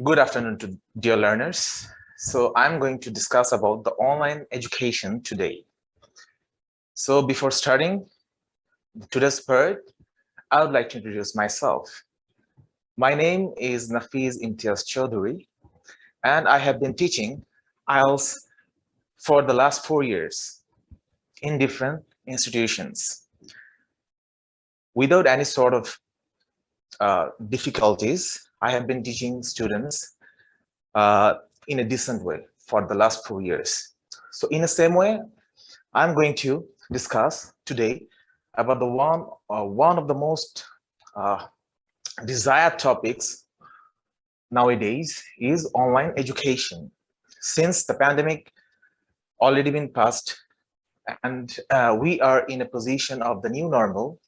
Good afternoon to dear learners. So I'm going to discuss about the online education today. So before starting today's part, I would like to introduce myself. My name is Nafiz Imtiaz and I have been teaching IELTS for the last 4 years in different institutions without any sort of difficulties. I have been teaching students in a decent way for the last 4 years. So in the same way, I'm going to discuss today about the one of the most uh, desired topics nowadays is online education. Since the pandemic already been passed and we are in a position of the new normal,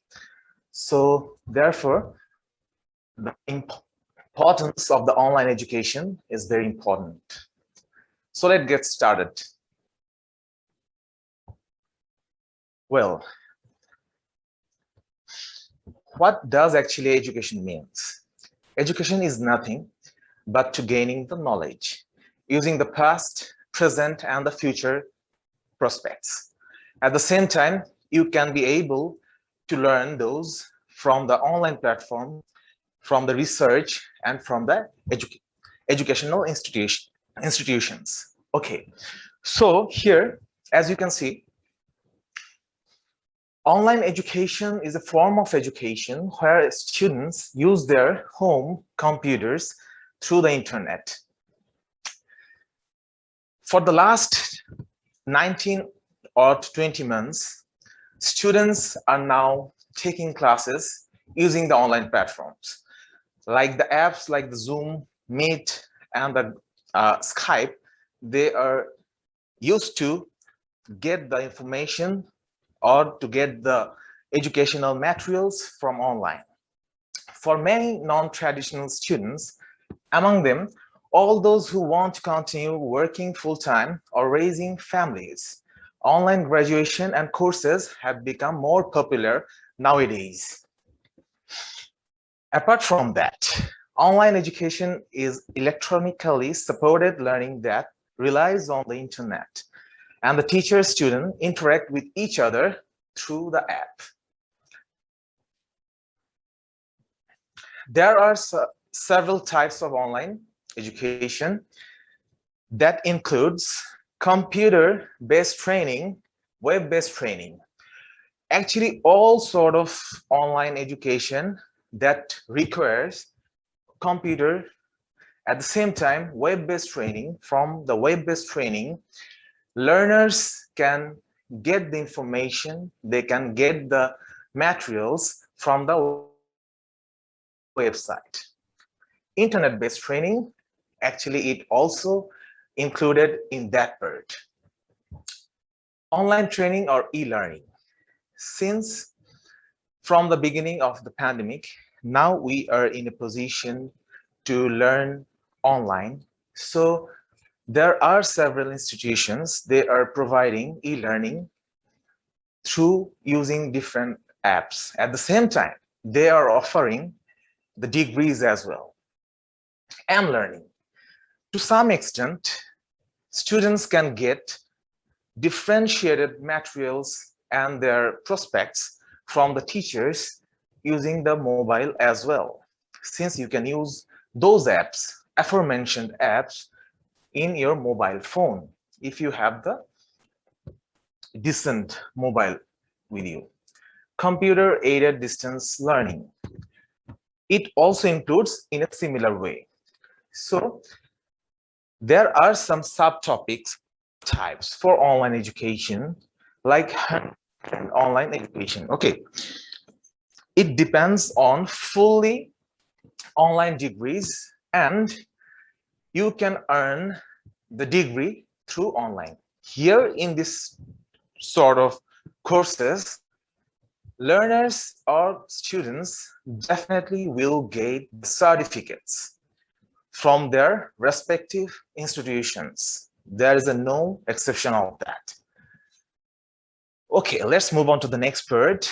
so therefore the importance of the online education is very important. So let's get started. Well, what does actually education means? Education is nothing but to gaining the knowledge using the past, present, and the future prospects. At the same time, you can be able to learn those from the online platform, from the research, and from the educational institutions. Okay, so here, as you can see, online education is a form of education where students use their home computers through the internet. For the last 19 or 20 months, students are now taking classes using the online platforms. Like the apps like the Zoom, Meet, and the Skype, they are used to get the information or to get the educational materials from online. For many non-traditional students, among them, all those who want to continue working full-time or raising families, online graduation and courses have become more popular nowadays. Apart from that, online education is electronically supported learning that relies on the internet, and the teacher student interact with each other through the app. There are several types of online education that includes computer-based training, web-based training. Actually, all sort of online education that requires computer, at the same time web-based training. From the web-based training, learners can get the information, they can get the materials from the website. Internet-based training, actually it also included in that part. Online training or e-learning. Since from the beginning of the pandemic, now we are in a position to learn online. So there are several institutions, they are providing e-learning through using different apps. At the same time, they are offering the degrees as well and learning. To some extent, students can get differentiated materials and their prospects from the teachers using the mobile as well, since you can use those apps, aforementioned apps, in your mobile phone if you have the decent mobile with you. Computer aided distance learning, it also includes in a similar way. So there are some subtopics types for online education, like online education. Okay, it depends on fully online degrees, and you can earn the degree through online. Here in this sort of courses, learners or students definitely will get the certificates from their respective institutions. There is no exception of that. Okay, let's move on to the next part.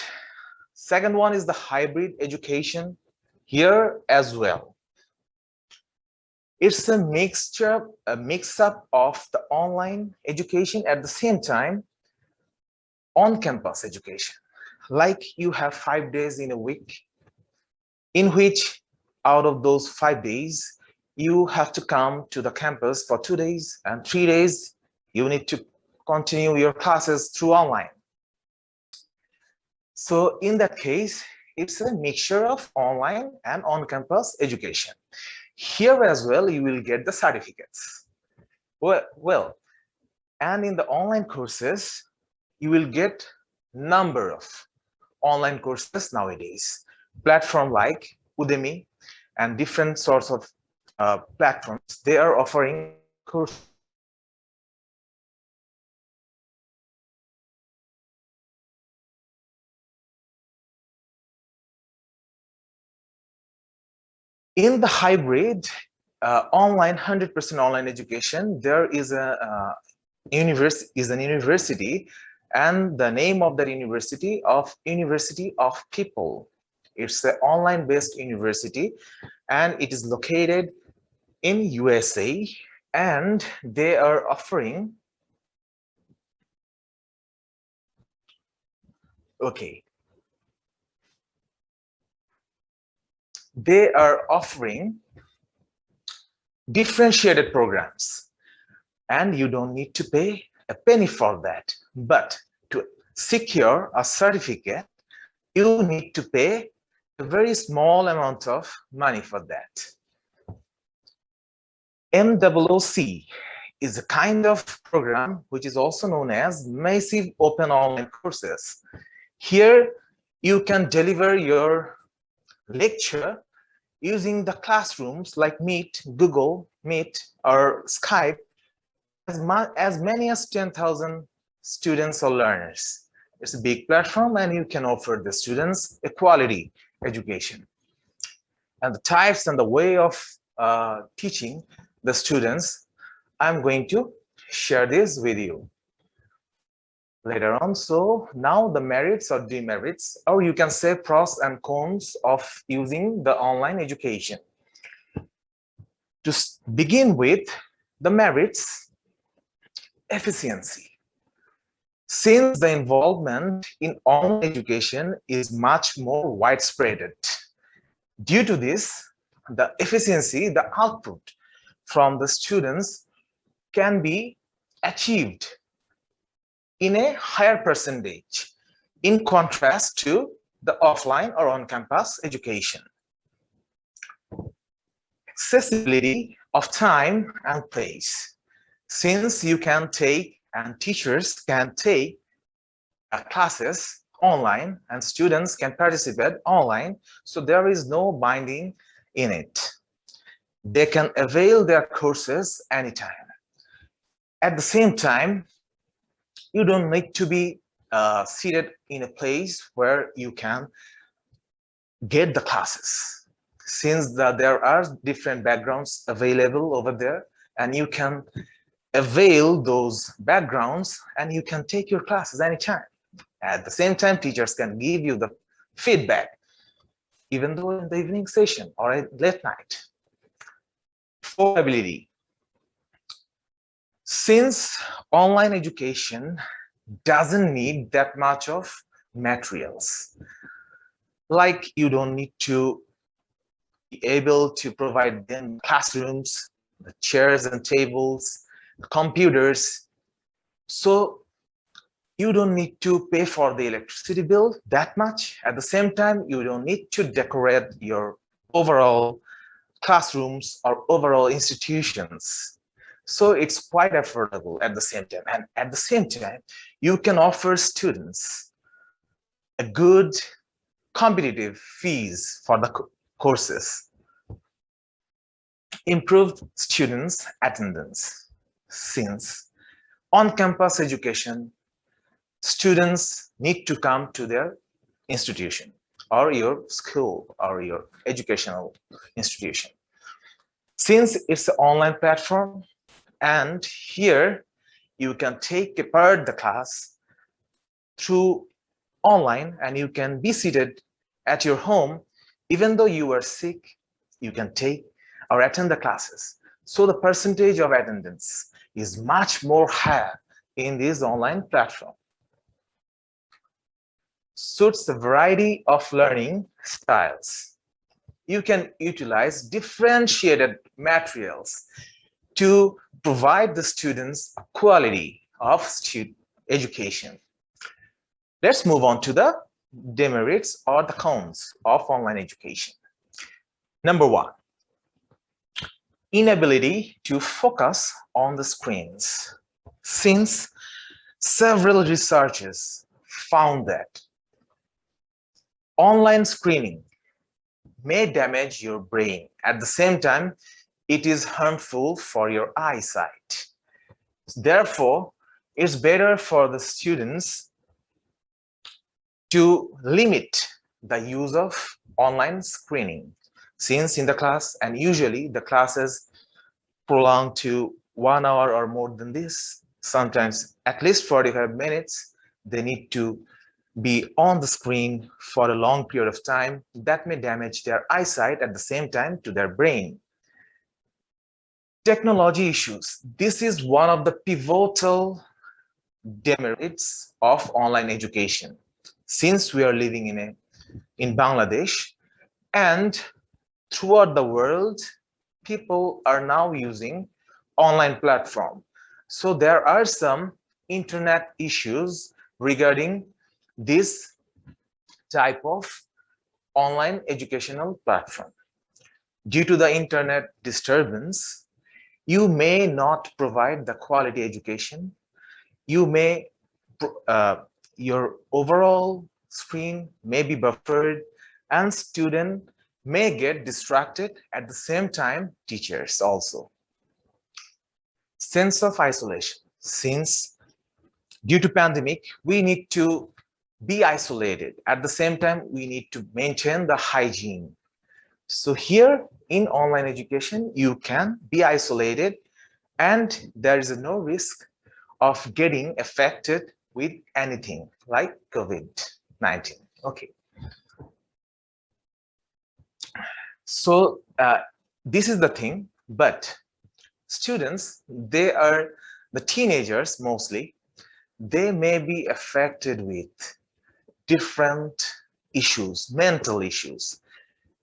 Second one is the hybrid education here as well. It's a mix-up of the online education at the same time on-campus education. Like you have 5 days in a week, in which out of those 5 days, you have to come to the campus for 2 days, and 3 days, you need to continue your classes through online. So in that case, it's a mixture of online and on-campus education. Here as well, you will get the certificates. Well, and in the online courses, you will get number of online courses nowadays. Platform like Udemy and different sorts of platforms, they are offering courses. In the hybrid online 100% online education, there is an university, and the name of that University of People. It's an online based university, and it is located in USA, and they are offering differentiated programs, and you don't need to pay a penny for that. But to secure a certificate, you need to pay a very small amount of money for that. MOOC is a kind of program which is also known as Massive Open Online Courses. Here, you can deliver your lecture using the classrooms like Meet, Google Meet, or Skype, as many as 10,000 students or learners. It's a big platform, and you can offer the students a quality education. And the types and the way of teaching the students, I'm going to share this with you later on. So now the merits or demerits, or you can say pros and cons of using the online education. To begin with, the merits: efficiency. Since the involvement in online education is much more widespread, due to this, the efficiency, the output from the students can be achieved in a higher percentage in contrast to the offline or on-campus education. Accessibility of time and place. Since you can take and teachers can take classes online and students can participate online, so there is no binding in it. They can avail their courses anytime. At the same time, you don't need to be seated in a place where you can get the classes, since there are different backgrounds available over there, and you can avail those backgrounds and you can take your classes anytime. At the same time, teachers can give you the feedback, even though in the evening session or at late night. Affordability. Since online education doesn't need that much of materials, like you don't need to be able to provide them classrooms, the chairs and tables, the computers. So you don't need to pay for the electricity bill that much. At the same time, you don't need to decorate your overall classrooms or overall institutions. So it's quite affordable at the same time. And at the same time, you can offer students a good competitive fees for the courses. Improved students' attendance. Since on-campus education, students need to come to their institution or your school or your educational institution. Since it's an online platform, and here you can take apart the class through online, and you can be seated at your home, even though you are sick, you can take or attend the classes. So the percentage of attendance is much more higher in this online platform. Suits the variety of learning styles. You can utilize differentiated materials to provide the students a quality of education. Let's move on to the demerits or the cons of online education. Number one, inability to focus on the screens. Since several researchers found that online screening may damage your brain. At the same time, it is harmful for your eyesight. Therefore, it's better for the students to limit the use of online screening, since in the class, and usually the classes prolong to 1 hour or more than this, sometimes at least 45 minutes, they need to be on the screen for a long period of time. That may damage their eyesight, at the same time to their brain. Technology issues. This is one of the pivotal demerits of online education. Since we are living in Bangladesh and throughout the world, people are now using online platform. So there are some internet issues regarding this type of online educational platform. Due to the internet disturbance, you may not provide the quality education. You may, your overall screen may be buffered, and student may get distracted. At the same time, teachers also. Sense of isolation. Since due to pandemic, we need to be isolated. At the same time, we need to maintain the hygiene. So here in online education, you can be isolated and there is no risk of getting affected with anything like COVID-19. Okay. So this is the thing, but students, they are the teenagers mostly, they may be affected with different issues, mental issues.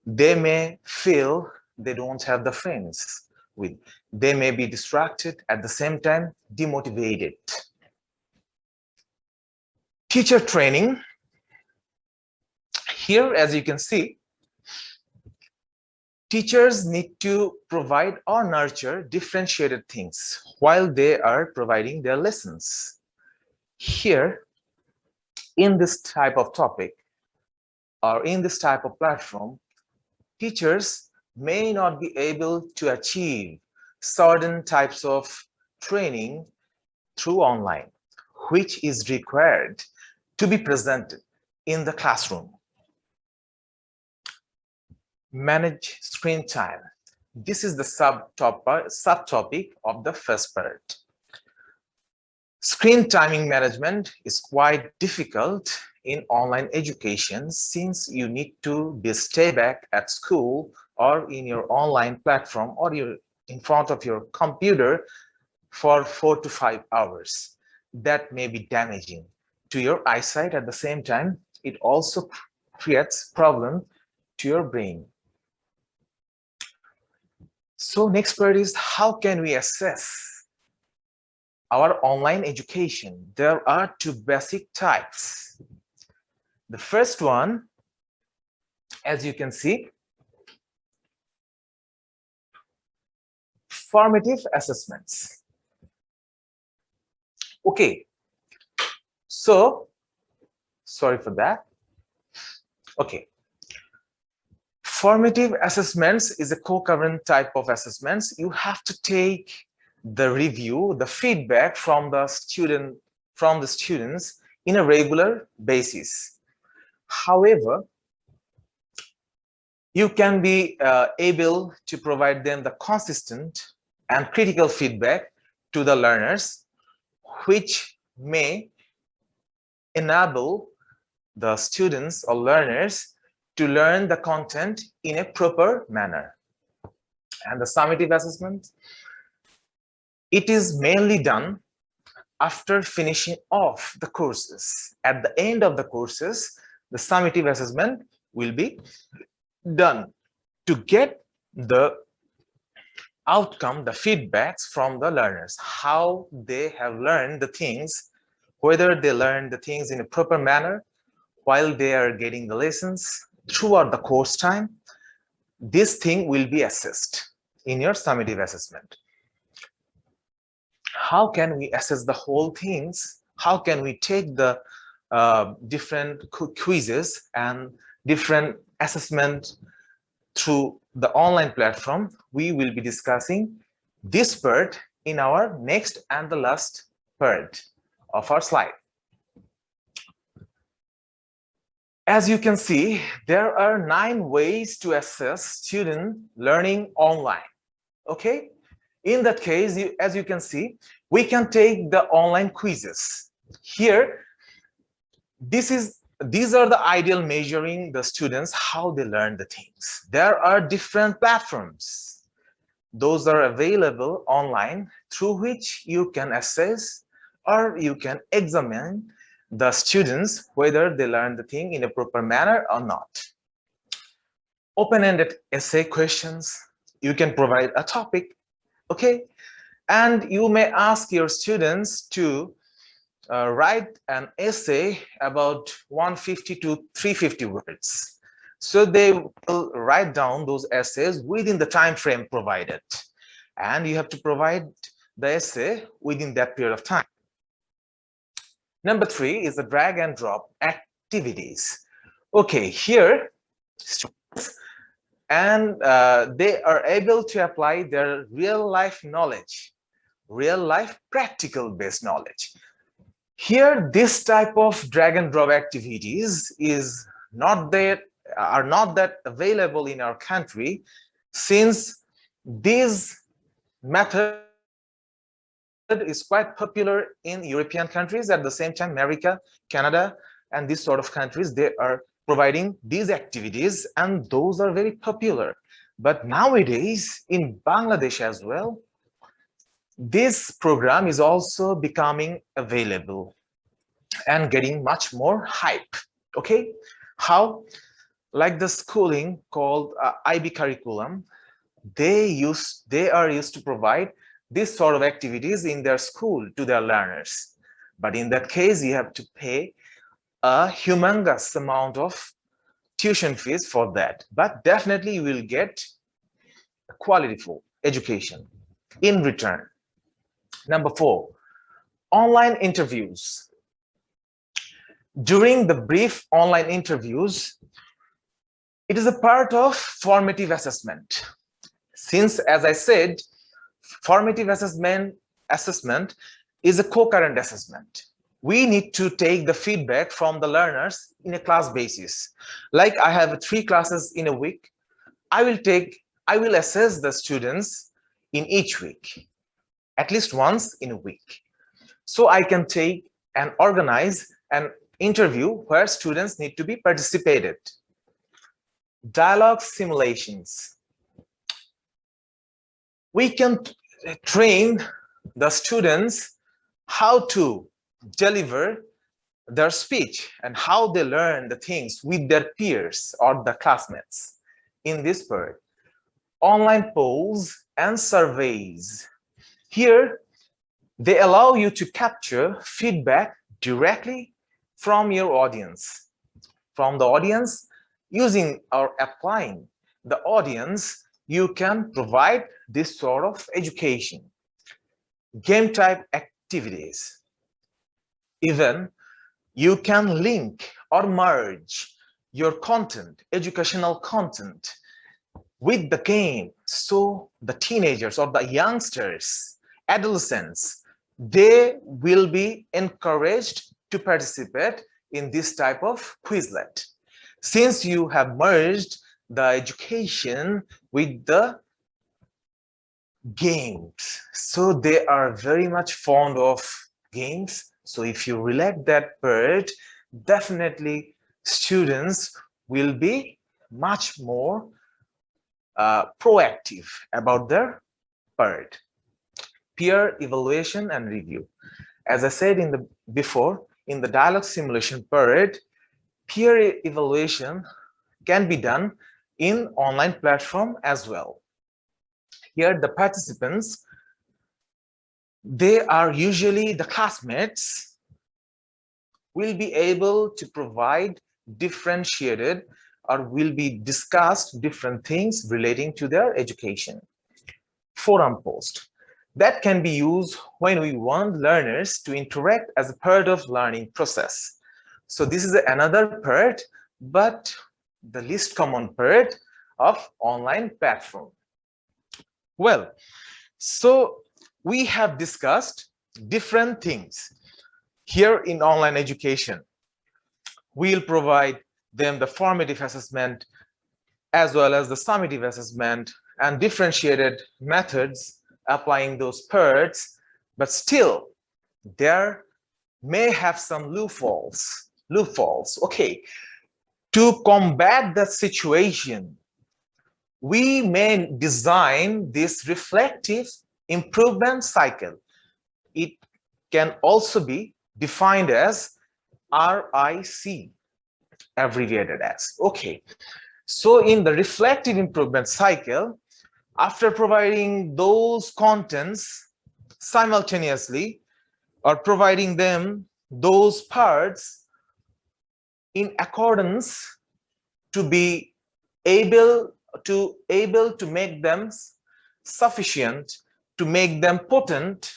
They may feel they don't have the friends with. They may be distracted, at the same time demotivated. Teacher training. Here, as you can see, teachers need to provide or nurture differentiated things while they are providing their lessons. Here, in this type of topic or in this type of platform, teachers may not be able to achieve certain types of training through online, which is required to be presented in the classroom. Manage screen time. This is the subtopic of the first part. Screen timing management is quite difficult in online education, since you need to stay back at school or in your online platform, or you're in front of your computer for 4 to 5 hours. That may be damaging to your eyesight. At the same time, it also creates problem to your brain. So next part is, how can we assess our online education? There are two basic types. The first one, as you can see, formative assessments. Okay, so sorry for that. Okay, formative assessments is a co-current type of assessments. You have to take the review, the feedback from the students in a regular basis. However, you can be able to provide them the consistent and critical feedback to the learners, which may enable the students or learners to learn the content in a proper manner. And the summative assessment, it is mainly done after finishing off the courses. At the end of the courses, the summative assessment will be done to get the outcome, the feedbacks from the learners, how they have learned the things, whether they learn the things in a proper manner while they are getting the lessons throughout the course time. This thing will be assessed in your summative assessment. How can we assess the whole things? How can we take the different quizzes and different assessment through the online platform? We will be discussing this part in our next and the last part of our slide. As you can see, there are 9 ways to assess student learning online. Okay, in that case, as you can see, we can take the online quizzes. Here, these are the ideal measuring the students how they learn the things. There are different platforms. Those are available online through which you can assess or you can examine the students whether they learn the thing in a proper manner or not. Open-ended essay questions, you can provide a topic, okay, and you may ask your students to write an essay about 150 to 350 words. So they will write down those essays within the time frame provided, and you have to provide the essay within that period of time. Number 3 is the drag and drop activities. Okay, here students and they are able to apply their real life knowledge, real life practical based knowledge. Here, this type of drag and drop activities are not that available in our country, since this method is quite popular in European countries. At the same time, America, Canada, and these sort of countries, they are providing these activities, and those are very popular. But nowadays, in Bangladesh as well, this program is also becoming available and getting much more hype. Okay, how? Like the schooling called IB curriculum, they are used to provide this sort of activities in their school to their learners. But in that case, you have to pay a humongous amount of tuition fees for that. But definitely you will get a qualityful education in return. Number 4, online interviews. During the brief online interviews, it is a part of formative assessment. Since, as I said, formative assessment is a co-current assessment. We need to take the feedback from the learners in a class basis. Like I have 3 classes in a week, I will assess the students in each week, at least once in a week. So I can take and organize an interview where students need to be participated. Dialogue simulations. We can train the students how to deliver their speech and how they learn the things with their peers or the classmates in this part. Online polls and surveys. Here, they allow you to capture feedback directly from your audience. From the audience, using or applying the audience, you can provide this sort of education. Game type activities. Even you can link or merge your content, educational content, with the game. So the teenagers or the youngsters, adolescents, they will be encouraged to participate in this type of Quizlet. Since you have merged the education with the games, so they are very much fond of games. So if you relate that part, definitely students will be much more proactive about their PERT, peer evaluation and review. As I said before, in the dialogue simulation PERT, peer evaluation can be done in online platform as well. Here, the participants, they are usually the classmates, will be able to provide differentiated or will be discussed different things relating to their education. Forum post that can be used when we want learners to interact as a part of learning process. So this is another part, but the least common part of online platform. Well, so we have discussed different things here in online education. We'll provide them the formative assessment as well as the summative assessment and differentiated methods applying those PERTs, but still there may have some loopholes. Okay, to combat that situation, we may design this reflective improvement cycle. It can also be defined as RIC, abbreviated as. Okay, so in the reflective improvement cycle, after providing those contents simultaneously or providing them those parts in accordance to be able to make them sufficient, to make them potent,